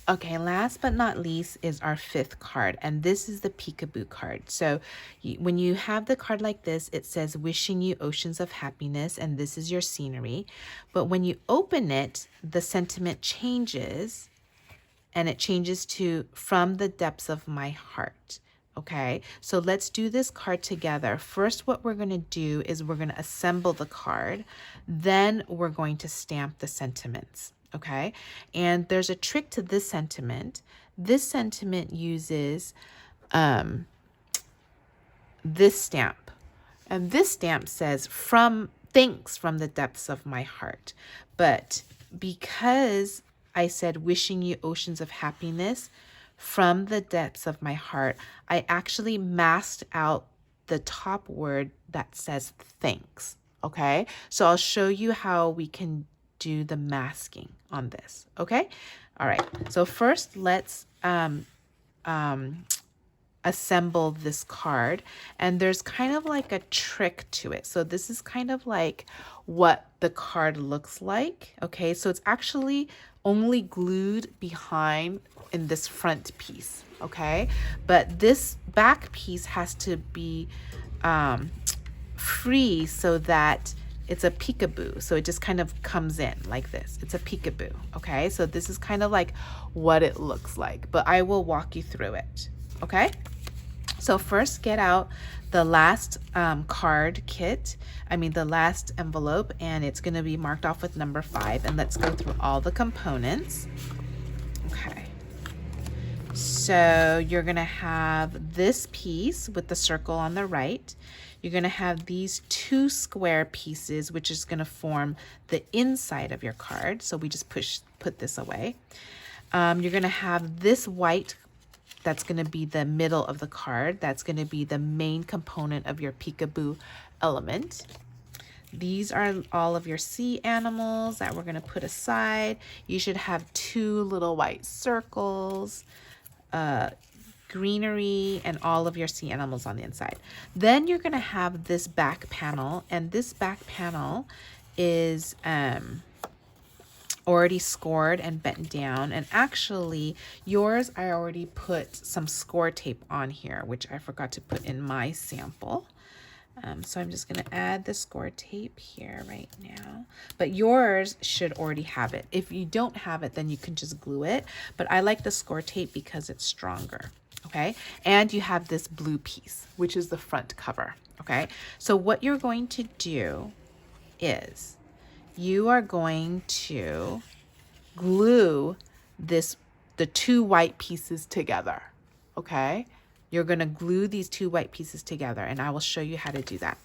Okay, last but not least is our fifth card, and this is the peekaboo card. So when you have the card like this, it says wishing you oceans of happiness, and this is your scenery. But when you open it, the sentiment changes, and it changes to from the depths of my heart. Okay, so let's do this card together. First, what we're going to do is we're going to assemble the card. Then we're going to stamp the sentiments. Okay, and there's a trick to this sentiment. This sentiment uses this stamp. And this stamp says, from thanks from the depths of my heart. But because I said wishing you oceans of happiness from the depths of my heart, I actually masked out the top word that says thanks. Okay, so I'll show you how we can do the masking on this. Okay, all right, so first let's assemble this card, and there's kind of like a trick to it. So this is kind of like what the card looks like. Okay, so it's actually only glued behind in this front piece. Okay, but this back piece has to be free so that it's a peekaboo. So it just kind of comes in like this. It's a peekaboo. Okay, so this is kind of like what it looks like, but I will walk you through it. Okay, so first get out the last card kit, the last envelope, and it's going to be marked off with number 5, and let's go through all the components. Okay, so you're going to have this piece with the circle on the right. You're going to have these 2 square pieces, which is going to form the inside of your card. So we just put this away. You're going to have this white, that's going to be the middle of the card. That's going to be the main component of your peekaboo element. These are all of your sea animals that we're going to put aside. You should have 2 little white circles, greenery, and all of your sea animals on the inside. Then you're going to have this back panel, and this back panel is already scored and bent down. And actually yours, I already put some score tape on here, which I forgot to put in my sample. So I'm just going to add the score tape here right now, but yours should already have it. If you don't have it, then you can just glue it, but I like the score tape because it's stronger. Okay, and you have this blue piece, which is the front cover. Okay, so what you're going to do is you are going to glue the 2 white pieces together. Okay, you're going to glue these 2 white pieces together, and I will show you how to do that.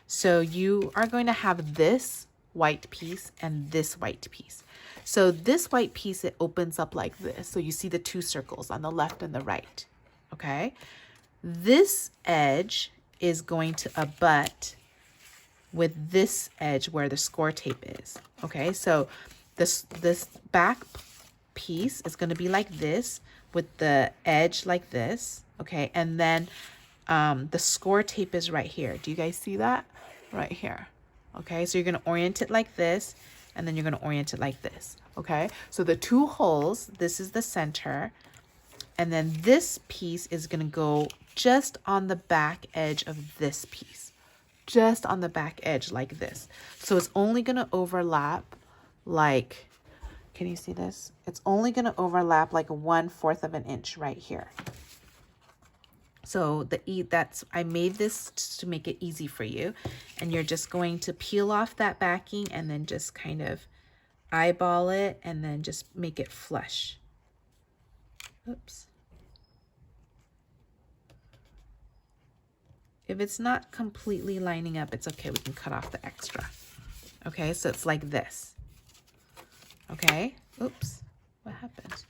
So you are going to have this white piece and this white piece. So this white piece, it opens up like this. So you see the 2 circles on the left and the right. Okay, this edge is going to abut with this edge where the score tape is. Okay, so this back piece is going to be like this with the edge like this. Okay, and then the score tape is right here. Do you guys see that? Right here. Okay, so you're going to orient it like this, and then you're going to orient it like this. Okay, so the 2 holes, this is the center, and then this piece is going to go just on the back edge of this piece. Just on the back edge like this. So it's only going to overlap like, can you see this? It's only going to overlap like 1/4 of an inch right here. So I made this to make it easy for you, and you're just going to peel off that backing and then just kind of eyeball it and then just make it flush. Oops. If it's not completely lining up, it's okay. We can cut off the extra. Okay, so it's like this. Okay, oops, what happened?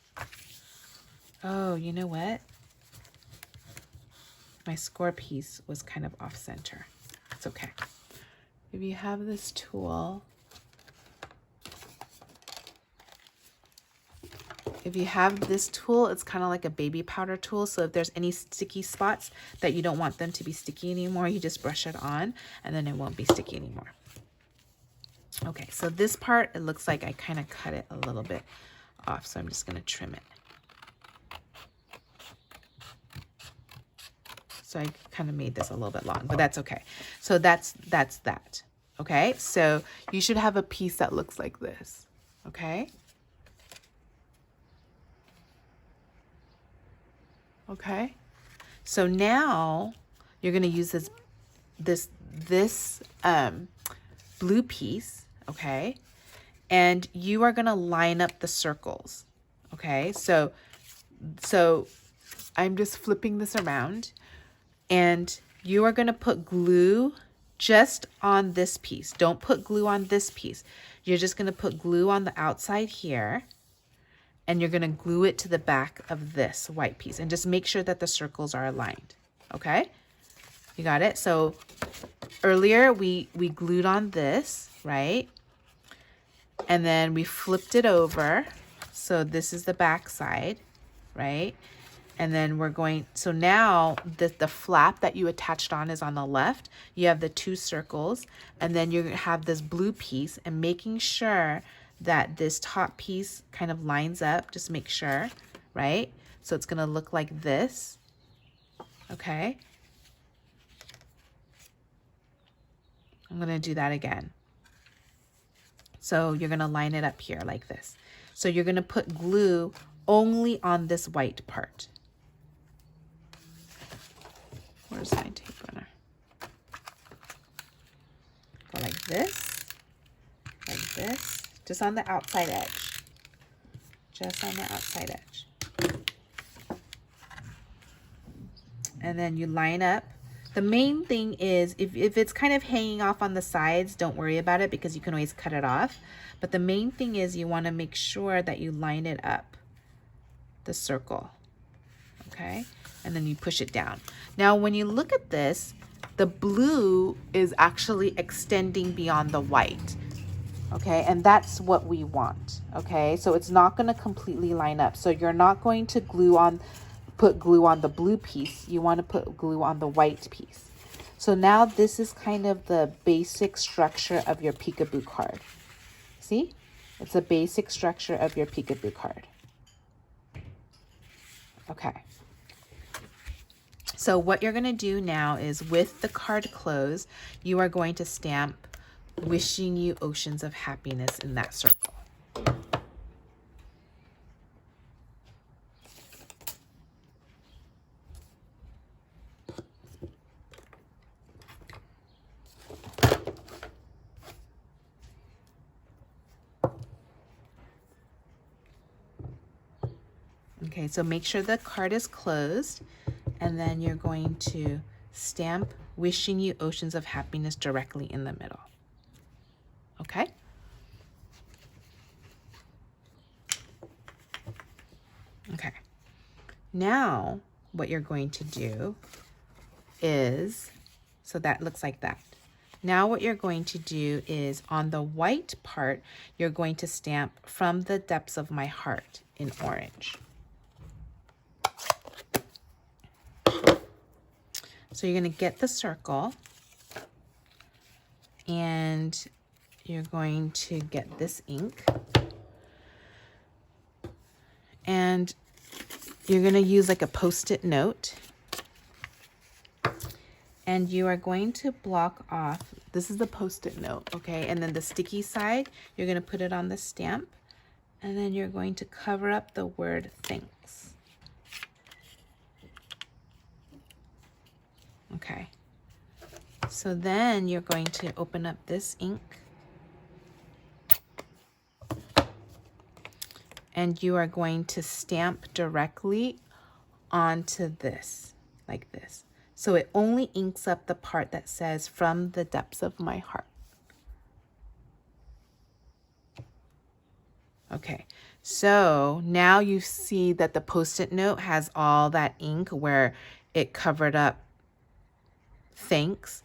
Oh, you know what? My score piece was kind of off center. It's okay. If you have this tool, it's kind of like a baby powder tool. So if there's any sticky spots that you don't want them to be sticky anymore, you just brush it on and then it won't be sticky anymore. Okay, so this part, it looks like I kind of cut it a little bit off, so I'm just going to trim it. So I kind of made this a little bit long, but that's okay. So that's that. Okay, so you should have a piece that looks like this. Okay. Okay. So now you're going to use this blue piece. Okay. And you are going to line up the circles. Okay. So I'm just flipping this around, and you are going to put glue just on this piece. Don't put glue on this piece. You're just going to put glue on the outside here, and you're going to glue it to the back of this white piece, and just make sure that the circles are aligned. Okay? You got it? So earlier we glued on this, right? And then we flipped it over. So this is the back side, right? And then we're going, so now the flap that you attached on is on the left. You have the two circles, and then you have this blue piece, and making sure that this top piece kind of lines up. Just make sure, right? So it's gonna look like this, okay? I'm gonna do that again. So you're gonna line it up here like this. So you're gonna put glue only on this white part. Where's my tape runner? Go like this, just on the outside edge. Just on the outside edge. And then you line up. The main thing is, if it's kind of hanging off on the sides, don't worry about it because you can always cut it off. But the main thing is you want to make sure that you line it up, the circle, okay? And then you push it down. Now, when you look at this, the blue is actually extending beyond the white, okay? And that's what we want, okay? So it's not going to completely line up. So you're not going to put glue on the blue piece. You want to put glue on the white piece. So now this is kind of the basic structure of your peekaboo card. See? It's a basic structure of your peekaboo card. Okay. So what you're going to do now is, with the card closed, you are going to stamp "Wishing you oceans of happiness" in that circle. Okay, so make sure the card is closed, and then you're going to stamp "Wishing you oceans of happiness" directly in the middle. Okay? Okay. Now, what you're going to do is, so that looks like that. Now what you're going to do is, on the white part, you're going to stamp "From the depths of my heart" in orange. So you're going to get the circle, and you're going to get this ink, and you're going to use like a Post-it note, and you are going to block off, this is the Post-it note, okay? And then the sticky side, you're going to put it on the stamp, and then you're going to cover up the word "thanks." Okay, so then you're going to open up this ink, and you are going to stamp directly onto this, like this. So it only inks up the part that says "From the depths of my heart." Okay, so now you see that the Post-it note has all that ink where it covered up "thanks."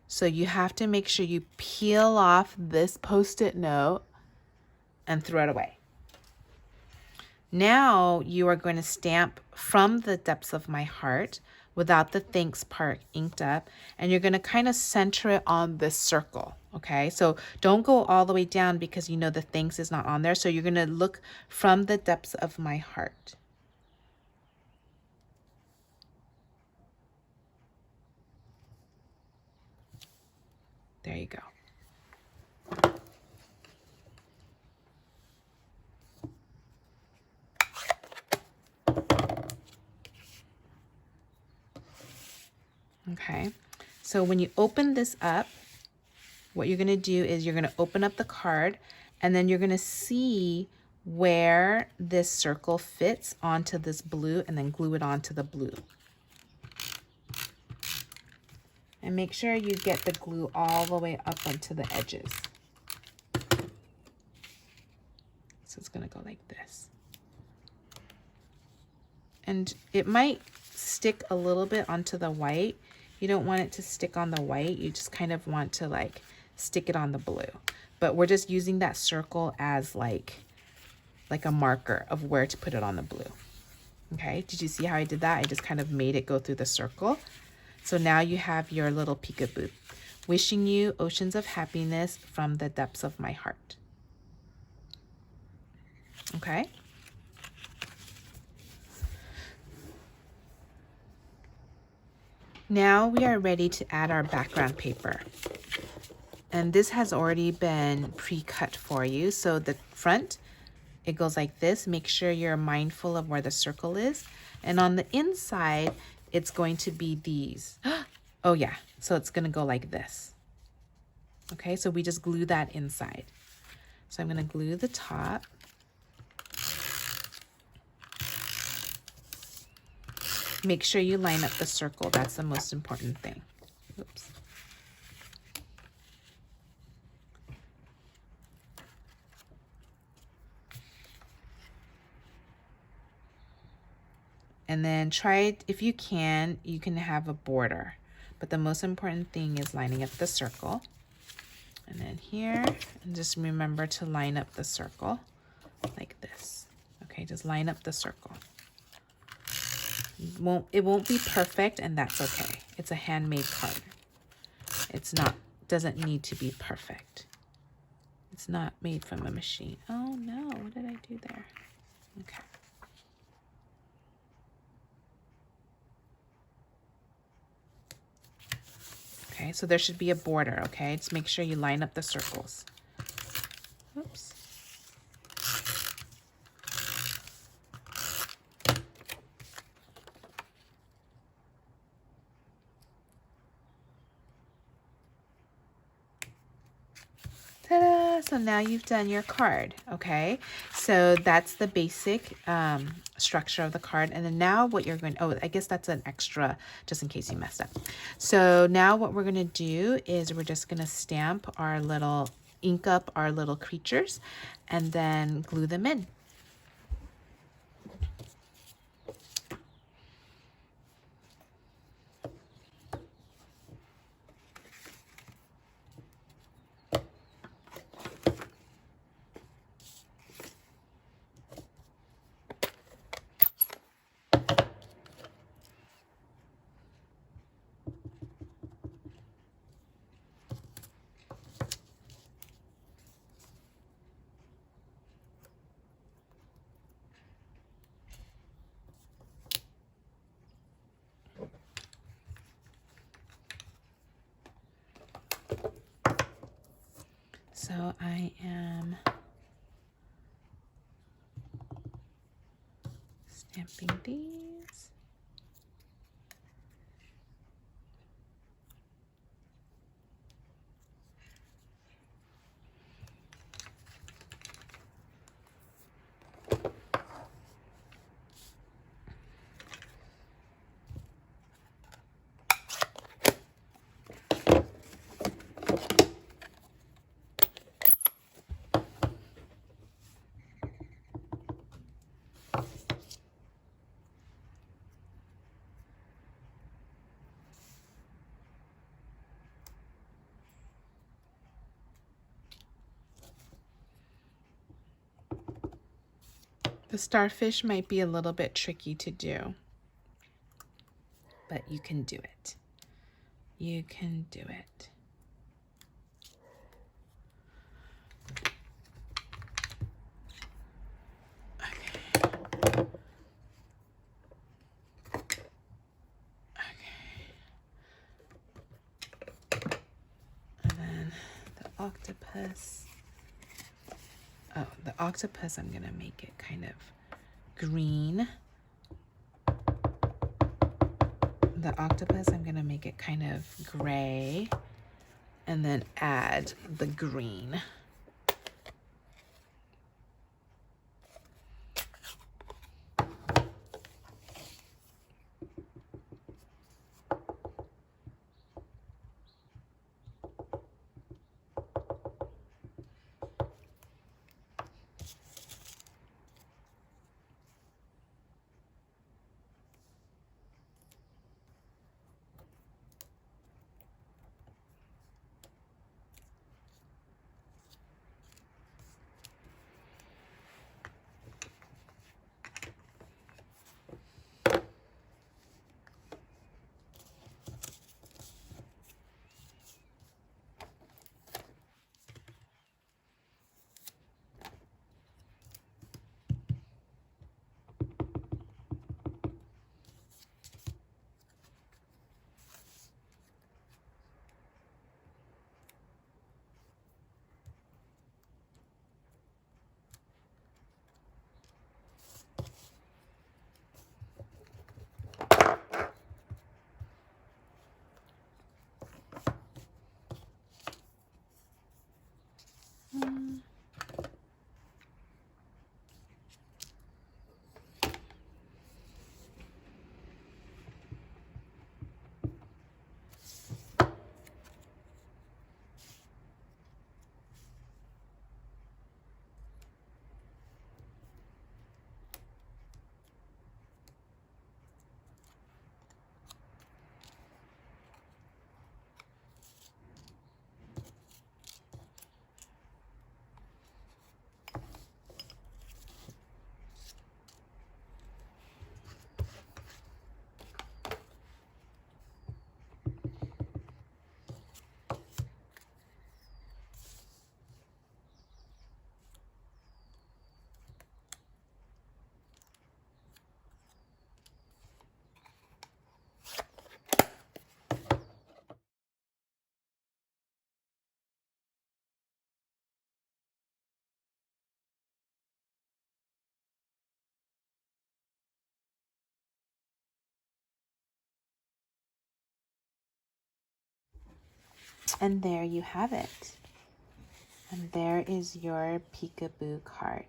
So you have to make sure you peel off this Post-it note and throw it away. Now you are going to stamp "From the depths of my heart" without the "thanks" part inked up, and you're going to kind of center it on this circle, okay? So don't go all the way down because you know the "thanks" is not on there. So you're going to look "From the depths of my heart." There you go. Okay, so when you open this up, what you're going to do is you're going to open up the card, and then you're going to see where this circle fits onto this blue, and then glue it onto the blue. And make sure you get the glue all the way up onto the edges. So it's going to go like this. And it might stick a little bit onto the white. You don't want it to stick on the white. You just kind of want to like stick it on the blue. But we're just using that circle as like a marker of where to put it on the blue. Okay, did you see how I did that? I just kind of made it go through the circle. So now you have your little peekaboo. Wishing you oceans of happiness from the depths of my heart. Okay. Now we are ready to add our background paper. And this has already been pre-cut for you. So the front, it goes like this. Make sure you're mindful of where the circle is. And on the inside, it's going to be these. Oh yeah, so it's gonna go like this. Okay, so we just glue that inside. So I'm gonna glue the top. Make sure you line up the circle. That's the most important thing. Oops. And then try it, if you can have a border. But the most important thing is lining up the circle. And then here, and just remember to line up the circle like this. Okay, just line up the circle. It won't be perfect, and that's okay. It's a handmade card. Doesn't need to be perfect. It's not made from a machine. Oh no, what did I do there? Okay. Okay, so there should be a border, okay? Just make sure you line up the circles. Oops. Ta-da! So now you've done your card, okay? So that's the basic structure of the card. And then now what you're going, oh, I guess that's an extra just in case you messed up. So now what we're going to do is we're just going to stamp our little, ink up our little creatures and then glue them in. So I am stamping these. The starfish might be a little bit tricky to do, but you can do it. You can do it. Okay. Okay. And then octopus. Oh, the octopus, I'm gonna make it kind of green. The octopus, I'm gonna make it kind of gray, and then add the green. And there you have it. And there is your peekaboo card.